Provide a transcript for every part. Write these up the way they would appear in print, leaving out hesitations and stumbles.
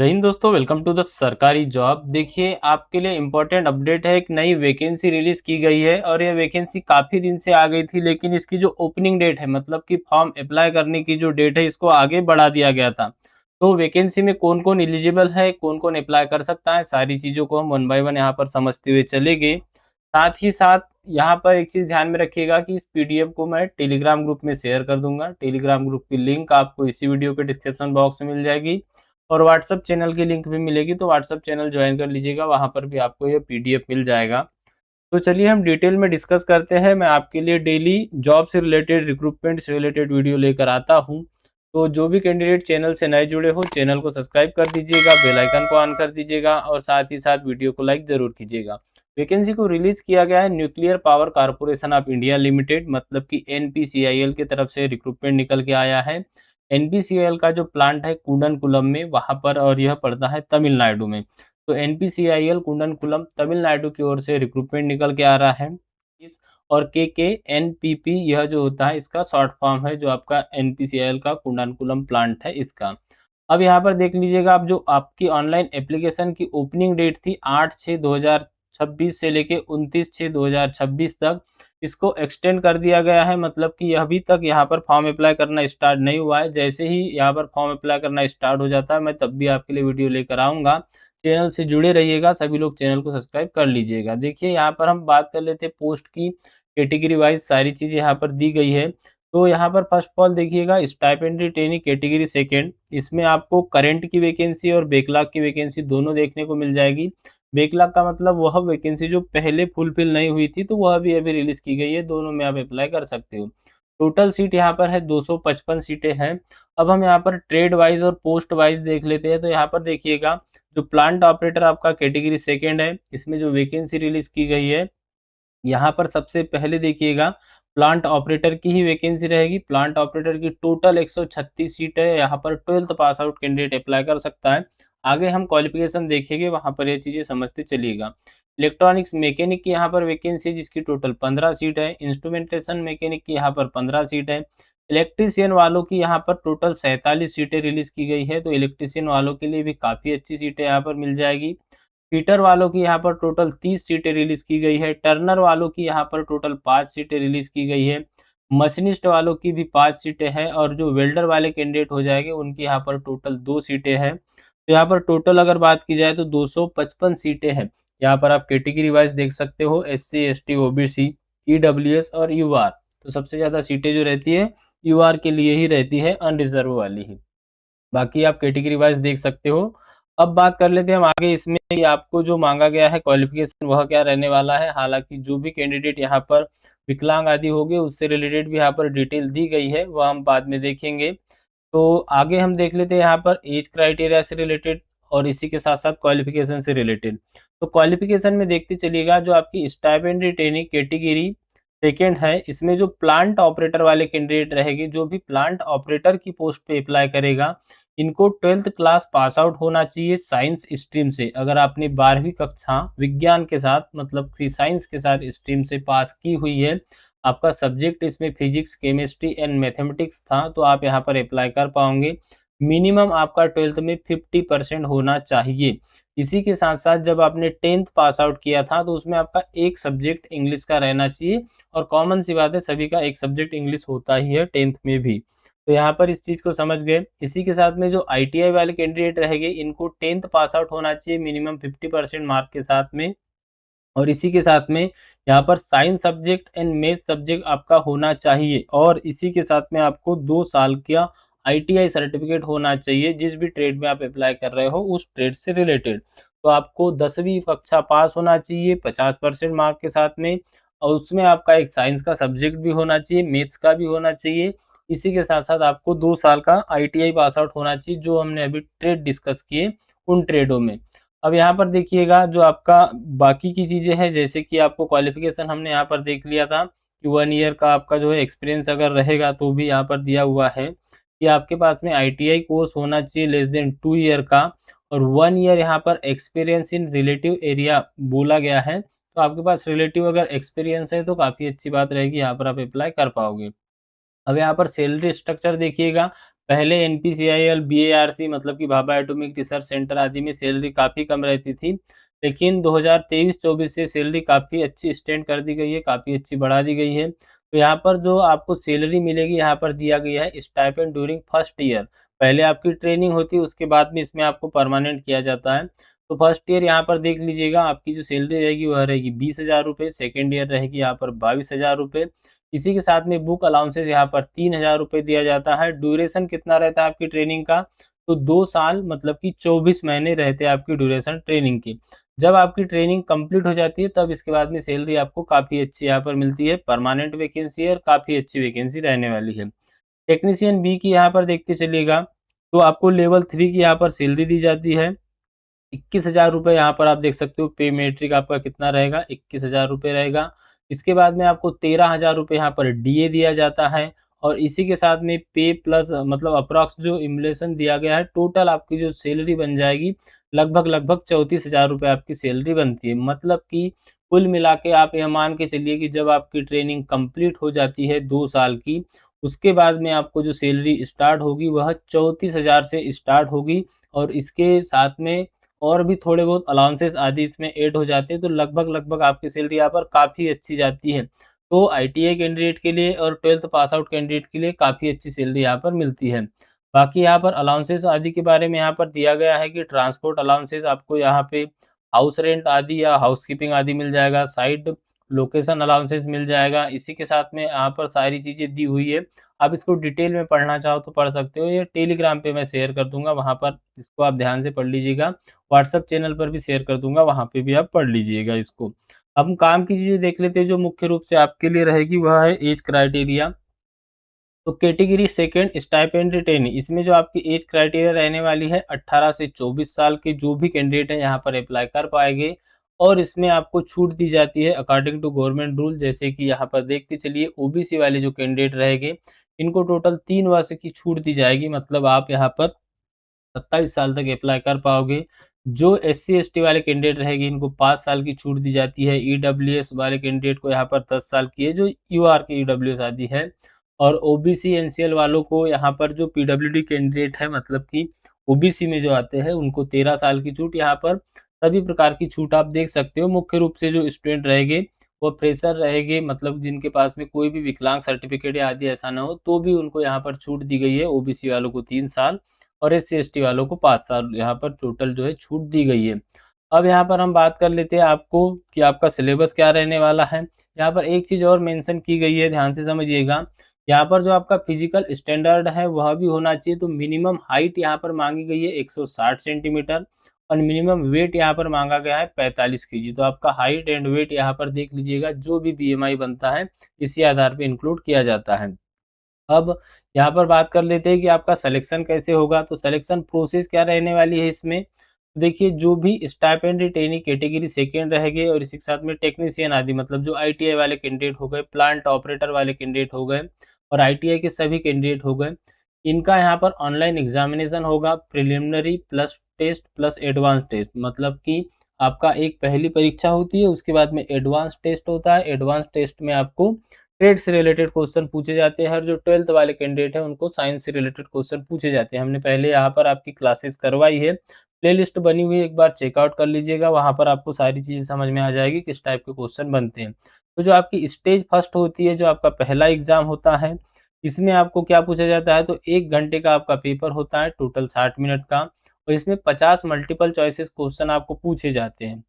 जय हिंद दोस्तों, welcome to the सरकारी जॉब। देखिए, आपके लिए इम्पोर्टेंट अपडेट है। एक नई वैकेंसी रिलीज की गई है और ये वैकेंसी काफ़ी दिन से आ गई थी, लेकिन इसकी जो ओपनिंग डेट है, मतलब कि फॉर्म अप्लाई करने की जो डेट है, इसको आगे बढ़ा दिया गया था। तो वैकेंसी में कौन कौन एलिजिबल है, कौन कौन अप्लाई कर सकता है, सारी चीज़ों को हम वन बाय वन यहाँ पर समझते हुए चलेंगे। साथ ही साथ यहाँ पर एक चीज़ ध्यान में रखिएगा कि इस पीडीएफ को मैं टेलीग्राम ग्रुप में शेयर कर दूंगा। टेलीग्राम ग्रुप की लिंक आपको इसी वीडियो के डिस्क्रिप्शन बॉक्स में मिल जाएगी और व्हाट्सएप चैनल की लिंक भी मिलेगी, तो व्हाट्सएप चैनल ज्वाइन कर लीजिएगा, वहाँ पर भी आपको ये पीडीएफ मिल जाएगा। तो चलिए हम डिटेल में डिस्कस करते हैं। मैं आपके लिए डेली जॉब से रिलेटेड, रिक्रूटमेंट से रिलेटेड वीडियो लेकर आता हूँ। तो जो भी कैंडिडेट चैनल से नए जुड़े हो, चैनल को सब्सक्राइब कर दीजिएगा, बेल आइकन को ऑन कर दीजिएगा और साथ ही साथ वीडियो को लाइक जरूर कीजिएगा। वैकेंसी को रिलीज किया गया है nuclear power corporation of India limited, मतलब कि एनपीसीआईएल की तरफ से रिक्रूटमेंट निकल के आया है। एनपीसीआईएल का जो प्लांट है कुंडनकुलम में, वहां पर, और यह पड़ता है तमिलनाडु में। तो एनपीसीआईएल कुंडनकुलम तमिलनाडु की ओर से रिक्रूटमेंट निकल के आ रहा है। और के एनपीपी यह जो होता है, इसका शॉर्ट फॉर्म है, जो आपका एनपीसीआईएल का कुंडनकुलम प्लांट है इसका। अब यहाँ पर देख लीजिएगा, आप जो आपकी ऑनलाइन एप्लीकेशन की ओपनिंग डेट थी 8/6/2026 से लेके 29/6/2026 तक, इसको एक्सटेंड कर दिया गया है। मतलब कि अभी तक यहाँ पर फॉर्म अप्लाई करना स्टार्ट नहीं हुआ है। जैसे ही यहाँ पर फॉर्म अप्लाई करना स्टार्ट हो जाता है, मैं तब भी आपके लिए वीडियो लेकर आऊँगा। चैनल से जुड़े रहिएगा, सभी लोग चैनल को सब्सक्राइब कर लीजिएगा। देखिए, यहाँ पर हम बात कर लेते हैं पोस्ट की, कैटेगरी वाइज सारी चीज़ें यहाँ पर दी गई है। तो यहाँ पर फर्स्ट ऑफ ऑल देखिएगा, स्टाइपेंडरी ट्रेनिंग कैटेगरी सेकेंड, इसमें आपको करंट की वैकेंसी और बैकलॉग की वैकेंसी दोनों देखने को मिल जाएगी। बैकलॉग का मतलब वह वैकेंसी जो पहले फुलफिल नहीं हुई थी, तो वह भी अभी रिलीज की गई है, दोनों में आप अप्लाई कर सकते हो। टोटल सीट यहाँ पर है 255 सीटें हैं। अब हम यहाँ पर ट्रेड वाइज और पोस्ट वाइज देख लेते हैं। तो यहाँ पर देखिएगा, जो प्लांट ऑपरेटर आपका कैटेगरी सेकेंड है, इसमें जो वैकेंसी रिलीज की गई है, यहाँ पर सबसे पहले देखिएगा, प्लांट ऑपरेटर की ही वैकेंसी रहेगी। प्लांट ऑपरेटर की टोटल 136 सीट है। यहाँ पर 12th pass out candidate apply कर सकता है। आगे हम क्वालिफिकेशन देखेंगे, वहाँ पर ये चीज़ें समझते चलिएगा। इलेक्ट्रॉनिक्स मैकेनिक की यहाँ पर वैकेंसी है, जिसकी टोटल 15 सीट है। इंस्ट्रूमेंटेशन मैकेनिक की यहाँ पर 15 सीट है। इलेक्ट्रीशियन वालों की यहाँ पर टोटल 47 सीटें रिलीज की गई है। तो इलेक्ट्रीशियन वालों के लिए भी काफ़ी अच्छी सीटें यहाँ पर मिल जाएगी। फिटर वालों की यहाँ पर टोटल 30 सीटें रिलीज की गई है। टर्नर वालों की यहाँ पर टोटल 5 सीटें रिलीज की गई है। मशीनिस्ट वालों की भी 5 सीटें हैं और जो वेल्डर वाले कैंडिडेट हो जाएंगे, उनकी यहाँ पर टोटल 2 सीटें हैं। तो यहाँ पर टोटल अगर बात की जाए तो 255 सीटें हैं। यहाँ पर आप कैटेगरी वाइज देख सकते हो, SC ST OBC EWS और UR। तो सबसे ज़्यादा सीटें जो रहती है, UR के लिए ही रहती है, अनरिजर्व वाली ही। बाकी आप कैटेगरी वाइज देख सकते हो। अब बात कर लेते हैं हम आगे इसमें कि आपको जो मांगा गया है क्वालिफिकेशन, वह क्या रहने वाला है। हालांकि जो भी कैंडिडेट यहाँ पर विकलांग आदि होंगे, उससे रिलेटेड भी यहाँ पर डिटेल दी गई है, वह हम बाद में देखेंगे। तो आगे हम देख लेते हैं यहाँ पर एज क्राइटेरिया से रिलेटेड और इसी के साथ साथ क्वालिफिकेशन से रिलेटेड। तो क्वालिफिकेशन में देखते चलिएगा, जो आपकी स्टाइपेंडरी ट्रेनिंग कैटेगरी सेकेंड है, इसमें जो प्लांट ऑपरेटर वाले कैंडिडेट रहेगी, जो भी प्लांट ऑपरेटर की पोस्ट पे अप्लाई करेगा, इनको 12th क्लास पास आउट होना चाहिए साइंस स्ट्रीम से। अगर आपने 12वीं कक्षा विज्ञान के साथ, मतलब कि साइंस के साथ स्ट्रीम से पास की हुई है, आपका सब्जेक्ट इसमें फिजिक्स, केमिस्ट्री एंड मैथमेटिक्स था, तो आप यहाँ पर अप्लाई कर पाओगे। मिनिमम आपका 12th में 50% होना चाहिए। इसी के साथ साथ जब आपने 10th पास आउट किया था, तो उसमें आपका एक सब्जेक्ट इंग्लिश का रहना चाहिए। और कॉमन सी बात है, सभी का एक सब्जेक्ट इंग्लिश होता ही है 10th में भी। तो यहाँ पर इस चीज़ को समझ गए। इसी के साथ में जो ITI वाले कैंडिडेट रहेंगे, इनको 10th पास आउट होना चाहिए मिनिमम 50% मार्क के साथ में। और इसी के साथ में यहाँ पर science subject and math subject आपका होना चाहिए। और इसी के साथ में आपको 2 साल का ITI सर्टिफिकेट होना चाहिए, जिस भी ट्रेड में आप अप्लाई कर रहे हो उस ट्रेड से रिलेटेड। तो आपको 10वीं कक्षा पास होना चाहिए 50% मार्क के साथ में, और उसमें आपका एक साइंस का सब्जेक्ट भी होना चाहिए, मैथ्स का भी होना चाहिए। इसी के साथ साथ आपको 2 साल का ITI पास आउट होना चाहिए, जो हमने अभी ट्रेड डिस्कस किए उन ट्रेडों में। अब यहाँ पर देखिएगा, जो आपका बाकी की चीज़ें हैं, जैसे कि आपको क्वालिफिकेशन हमने यहाँ पर देख लिया था कि 1 ईयर का आपका जो है एक्सपीरियंस अगर रहेगा, तो भी यहाँ पर दिया हुआ है कि आपके पास में ITI कोर्स होना चाहिए लेस देन 2 ईयर का, और 1 ईयर यहाँ पर एक्सपीरियंस इन रिलेटिव एरिया बोला गया है। तो आपके पास रिलेटिव अगर एक्सपीरियंस है, तो काफ़ी अच्छी बात रहेगी, यहाँ पर आप अप्लाई कर पाओगे। अब यहाँ पर सैलरी स्ट्रक्चर देखिएगा, पहले एनपीसीआईएल, बीएआरसी मतलब कि भाभा एटॉमिक रिसर्च सेंटर आदि में सैलरी काफ़ी कम रहती थी, लेकिन 2023-24 से सैलरी काफ़ी अच्छी एक्सटेंड कर दी गई है, काफ़ी अच्छी बढ़ा दी गई है। तो यहाँ पर जो आपको सैलरी मिलेगी, यहाँ पर दिया गया है स्टाइपेंड ड्यूरिंग फर्स्ट ईयर। पहले आपकी ट्रेनिंग होती है, उसके बाद में इसमें आपको परमानेंट किया जाता है। तो फर्स्ट ईयर यहाँ पर देख लीजिएगा, आपकी जो सैलरी रहेगी वह रहेगी 20,000 रुपये, सेकेंड ईयर रहेगी यहाँ पर 22,000 रुपये। इसी के साथ में बुक अलाउंसेस यहाँ पर 3,000 रुपये दिया जाता है। ड्यूरेशन कितना रहता है आपकी ट्रेनिंग का? तो 2 साल मतलब कि 24 महीने रहते हैं आपकी ड्यूरेशन ट्रेनिंग की। जब आपकी ट्रेनिंग कंप्लीट हो जाती है, तब इसके बाद में सैलरी आपको काफ़ी अच्छी यहाँ पर मिलती है। परमानेंट वैकेंसी है और काफ़ी अच्छी वैकेंसी रहने वाली है। टेक्नीशियन बी की यहाँ पर देखते चलिएगा, तो आपको लेवल 3 की यहाँ पर सैलरी दी जाती है। 21,000 रुपये यहाँ पर आप देख सकते हो, पे मेट्रिक आपका कितना रहेगा? 21,000 रुपये रहेगा। इसके बाद में आपको 13,000 रुपये यहाँ पर डीए दिया जाता है और इसी के साथ में पे प्लस मतलब अप्रॉक्स जो इन्फ्लेशन दिया गया है, टोटल आपकी जो सैलरी बन जाएगी लगभग 34,000 रुपये आपकी सैलरी बनती है। मतलब कि कुल मिला के आप यह मान के चलिए कि जब आपकी ट्रेनिंग कंप्लीट हो जाती है 2 साल की, उसके बाद में आपको जो सैलरी स्टार्ट होगी वह 34,000 से स्टार्ट होगी और इसके साथ में और भी थोड़े बहुत अलाउंसेस आदि इसमें ऐड हो जाते हैं, तो लगभग आपकी सैलरी यहाँ पर काफ़ी अच्छी जाती है। तो आईटीआई कैंडिडेट के लिए और 12th पास आउट कैंडिडेट के लिए काफ़ी अच्छी सैलरी यहाँ पर मिलती है। बाकी यहाँ पर अलाउंसेस आदि के बारे में यहाँ पर दिया गया है कि ट्रांसपोर्ट अलाउंसेस आपको यहाँ पे हाउस रेंट आदि या हाउसकीपिंग आदि मिल जाएगा, साइड लोकेशन अलाउंसेस मिल जाएगा। इसी के साथ में यहाँ पर सारी चीज़ें दी हुई है। आप इसको डिटेल में पढ़ना चाहो तो पढ़ सकते हो, ये टेलीग्राम पे मैं शेयर कर दूँगा, वहाँ पर इसको आप ध्यान से पढ़ लीजिएगा। व्हाट्सएप चैनल पर भी शेयर कर दूँगा, वहाँ पे भी आप पढ़ लीजिएगा इसको। अब हम काम की चीज़ें देख लेते हैं जो मुख्य रूप से आपके लिए रहेगी, वह है ऐज क्राइटेरिया। तो कैटेगरी सेकंड स्टाइपेंड रिटेनी, इसमें जो आपकी एज क्राइटेरिया रहने वाली है 18 से 24 साल के जो भी कैंडिडेट हैं यहाँ पर अप्लाई कर पाएंगे और इसमें आपको छूट दी जाती है अकॉर्डिंग टू गवर्नमेंट रूल। जैसे कि यहाँ पर देखते चलिए, ओबीसी वाले जो कैंडिडेट रहेंगे इनको टोटल 3 वर्ष की छूट दी जाएगी, मतलब आप यहाँ पर 27 साल तक अप्लाई कर पाओगे। जो एससी एसटी वाले कैंडिडेट रहेंगे इनको 5 साल की छूट दी जाती है। ईडब्ल्यूएस वाले कैंडिडेट को यहाँ पर 10 साल की है, जो यूआर के ईडब्ल्यूएस आदि है। और ओबीसी एनसीएल वालों को यहाँ पर जो पीडब्ल्यूडी कैंडिडेट है, मतलब कि ओबीसी में जो आते हैं, उनको 13 साल की छूट। यहाँ पर सभी प्रकार की छूट आप देख सकते हो। मुख्य रूप से जो स्टूडेंट रहेंगे वो फ्रेशर रहेंगे, मतलब जिनके पास में कोई भी विकलांग सर्टिफिकेट या आदि ऐसा ना हो, तो भी उनको यहाँ पर छूट दी गई है। ओबीसी वालों को 3 साल और एससी एसटी वालों को 5 साल यहाँ पर टोटल जो है छूट दी गई है। अब यहाँ पर हम बात कर लेते हैं आपको कि आपका सिलेबस क्या रहने वाला है। यहाँ पर एक चीज़ और मेंशन की गई है, ध्यान से समझिएगा। यहाँ पर जो आपका फिजिकल स्टैंडर्ड है वह भी होना चाहिए। तो मिनिमम हाइट यहाँ पर मांगी गई है 160 सेंटीमीटर और मिनिमम वेट यहाँ पर मांगा गया है 45 केजी। तो आपका हाइट एंड वेट यहाँ पर देख लीजिएगा, जो भी बीएमआई बनता है इसी आधार पर इंक्लूड किया जाता है। अब यहाँ पर बात कर लेते हैं कि आपका सिलेक्शन कैसे होगा। तो सिलेक्शन प्रोसेस क्या रहने वाली है इसमें, देखिए जो भी स्टाइपेंड रिटेनी कैटेगरी सेकेंड रहेंगे और इसी के साथ में टेक्नीशियन आदि, मतलब जो आईटीआई वाले कैंडिडेट हो गए, प्लांट ऑपरेटर वाले कैंडिडेट हो गए और आईटीआई के सभी कैंडिडेट हो गए, इनका यहाँ पर ऑनलाइन एग्जामिनेशन होगा। Preliminary plus test plus advance test, मतलब कि आपका एक पहली परीक्षा होती है, उसके बाद में एडवांस टेस्ट होता है। एडवांस टेस्ट में आपको ट्रेड से रिलेटेड क्वेश्चन पूछे जाते हैं और जो 12th वाले कैंडिडेट हैं उनको साइंस से रिलेटेड क्वेश्चन पूछे जाते हैं। हमने पहले यहाँ पर आपकी क्लासेस करवाई है, प्लेलिस्ट बनी हुई है, एक बार चेकआउट कर लीजिएगा, वहाँ पर आपको सारी चीज़ें समझ में आ जाएगी किस टाइप के क्वेश्चन बनते हैं। तो जो आपकी स्टेज फर्स्ट होती है, जो आपका पहला एग्जाम होता है, इसमें आपको क्या पूछा जाता है, तो 1 घंटे का आपका पेपर होता है, टोटल 60 मिनट का, और इसमें 50 मल्टीपल चॉइसेस क्वेश्चन आपको पूछे जाते हैं।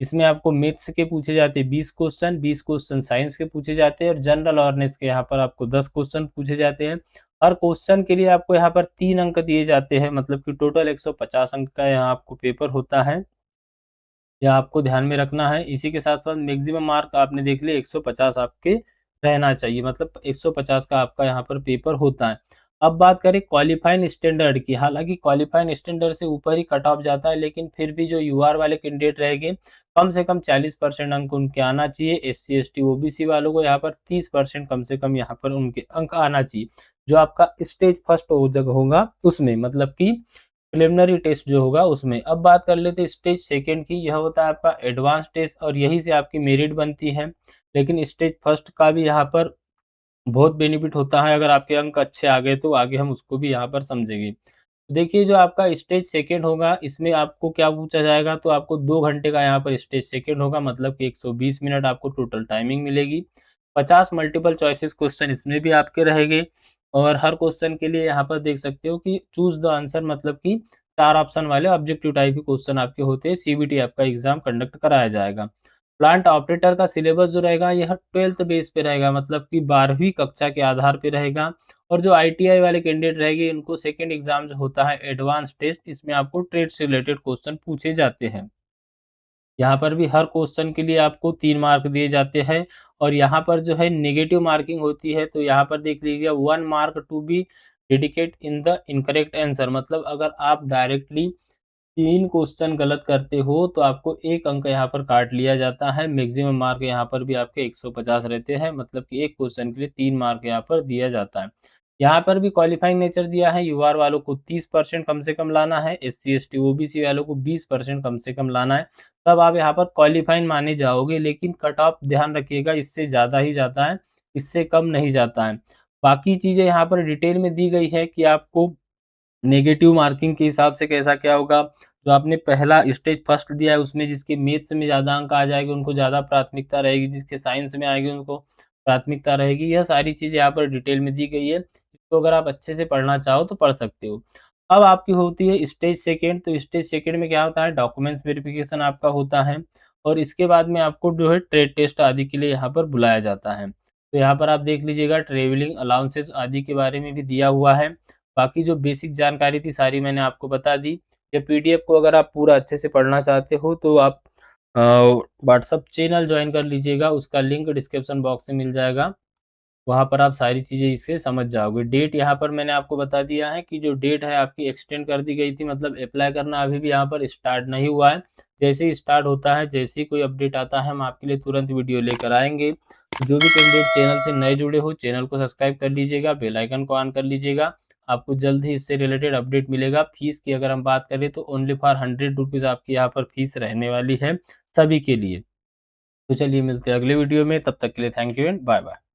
इसमें आपको मैथ्स के पूछे जाते हैं 20 क्वेश्चन, 20 क्वेश्चन साइंस के पूछे जाते हैं और जनरल अवेयरनेस के यहाँ पर आपको 10 क्वेश्चन पूछे जाते हैं। हर क्वेश्चन के लिए आपको यहाँ पर 3 अंक दिए जाते हैं, मतलब कि टोटल 150 अंक का यहाँ आपको पेपर होता है, यह आपको ध्यान में रखना है। इसी के साथ साथ मैक्सिमम मार्क आपने देख लिया 150 आपके रहना चाहिए, मतलब 150 का आपका यहाँ पर पेपर होता है। अब बात करें क्वालिफाइंग स्टैंडर्ड की, हालांकि क्वालिफाइंग स्टैंडर्ड से ऊपर ही कट ऑफ जाता है, लेकिन फिर भी जो यूआर वाले कैंडिडेट रहेंगे कम से कम 40% अंक उनके आना चाहिए। एससी एसटी ओबीसी वालों को यहाँ पर 30% कम से कम यहाँ पर उनके अंक आना चाहिए, जो आपका स्टेज फर्स्ट जगह होगा उसमें, मतलब कि प्रिलिमिनरी टेस्ट जो होगा उसमें। अब बात कर लेते हैं स्टेज सेकंड की, यह होता है आपका एडवांस टेस्ट और यही से आपकी मेरिट बनती है। लेकिन स्टेज फर्स्ट का भी यहाँ पर बहुत बेनिफिट होता है। अगर आपके अंक अच्छे आ गए तो आगे हम उसको भी यहाँ पर समझेंगे। देखिए जो आपका स्टेज सेकंड होगा, इसमें आपको क्या पूछा जाएगा, तो आपको 2 घंटे का यहाँ पर स्टेज सेकंड होगा, मतलब कि 120 मिनट आपको टोटल टाइमिंग मिलेगी। 50 मल्टीपल चॉइसेस क्वेश्चन इसमें भी आपके रहेंगे और हर क्वेश्चन के लिए यहाँ पर देख सकते हो कि चूज़ द आंसर, मतलब कि 4 ऑप्शन वाले ऑब्जेक्टिव टाइप के क्वेश्चन आपके होते हैं। सीबीटी आपका एग्जाम कंडक्ट कराया जाएगा। प्लांट ऑपरेटर का सिलेबस जो रहेगा यह 12th बेस पे रहेगा, मतलब कि 12वीं कक्षा के आधार पे रहेगा। और जो आईटीआई वाले कैंडिडेट रहेंगे इनको सेकंड एग्जाम जो होता है एडवांस टेस्ट, इसमें आपको ट्रेड से रिलेटेड क्वेश्चन पूछे जाते हैं। यहाँ पर भी हर क्वेश्चन के लिए आपको 3 मार्क दिए जाते हैं और यहाँ पर जो है नेगेटिव मार्किंग होती है, तो यहाँ पर देख लीजिए 1 mark to be dedicate in the incorrect answer, मतलब अगर आप डायरेक्टली 3 क्वेश्चन गलत करते हो तो आपको 1 अंक यहाँ पर काट लिया जाता है। मैक्सिमम मार्क यहाँ पर भी आपके 150 रहते हैं, मतलब कि 1 क्वेश्चन के लिए 3 मार्क यहाँ पर दिया जाता है। यहाँ पर भी क्वालिफाइंग नेचर दिया है, यूआर वालों को 30% कम से कम लाना है, एससी एसटी ओबीसी वालों को 20% कम से कम लाना है, तब आप यहाँ पर क्वालिफाइंग माने जाओगे। लेकिन कट ऑफ ध्यान रखिएगा, इससे ज़्यादा ही जाता है, इससे कम नहीं जाता है। बाकी चीज़ें यहाँ पर डिटेल में दी गई है कि आपको नेगेटिव मार्किंग के हिसाब से कैसा क्या होगा। जो आपने पहला स्टेज फर्स्ट दिया है उसमें जिसके मैथ्स में ज़्यादा अंक आ जाएंगे उनको ज़्यादा प्राथमिकता रहेगी, जिसके साइंस में आएगी उनको प्राथमिकता रहेगी। यह सारी चीज़ें यहाँ पर डिटेल में दी गई है, तो अगर आप अच्छे से पढ़ना चाहो तो पढ़ सकते हो। अब आपकी होती है स्टेज सेकेंड, तो स्टेज सेकेंड में क्या होता है, डॉक्यूमेंट्स वेरिफिकेशन आपका होता है और इसके बाद में आपको जो है ट्रेड टेस्ट आदि के लिए यहाँ पर बुलाया जाता है। तो यहाँ पर आप देख लीजिएगा ट्रेवलिंग अलाउंसेस आदि के बारे में भी दिया हुआ है। बाकी जो बेसिक जानकारी थी सारी मैंने आपको बता दी। ये पीडीएफ को अगर आप पूरा अच्छे से पढ़ना चाहते हो तो आप व्हाट्सअप चैनल ज्वाइन कर लीजिएगा, उसका लिंक डिस्क्रिप्शन बॉक्स में मिल जाएगा। वहाँ पर आप सारी चीज़ें इससे समझ जाओगे। डेट यहाँ पर मैंने आपको बता दिया है कि जो डेट है आपकी एक्सटेंड कर दी गई थी, मतलब अप्लाई करना अभी भी यहाँ पर स्टार्ट नहीं हुआ है। जैसे ही स्टार्ट होता है, जैसे ही कोई अपडेट आता है, हम आपके लिए तुरंत वीडियो लेकर आएंगे। जो भी कैंडिडेट चैनल से नए जुड़े हो, चैनल को सब्सक्राइब कर लीजिएगा, बेल आइकन को ऑन कर लीजिएगा। आपको जल्द ही इससे रिलेटेड अपडेट मिलेगा। फीस की अगर हम बात करें तो ओनली फॉर 100 रुपीज़ आपकी यहाँ पर फीस रहने वाली है सभी के लिए। तो चलिए मिलते हैं अगले वीडियो में, तब तक के लिए thank you and bye bye.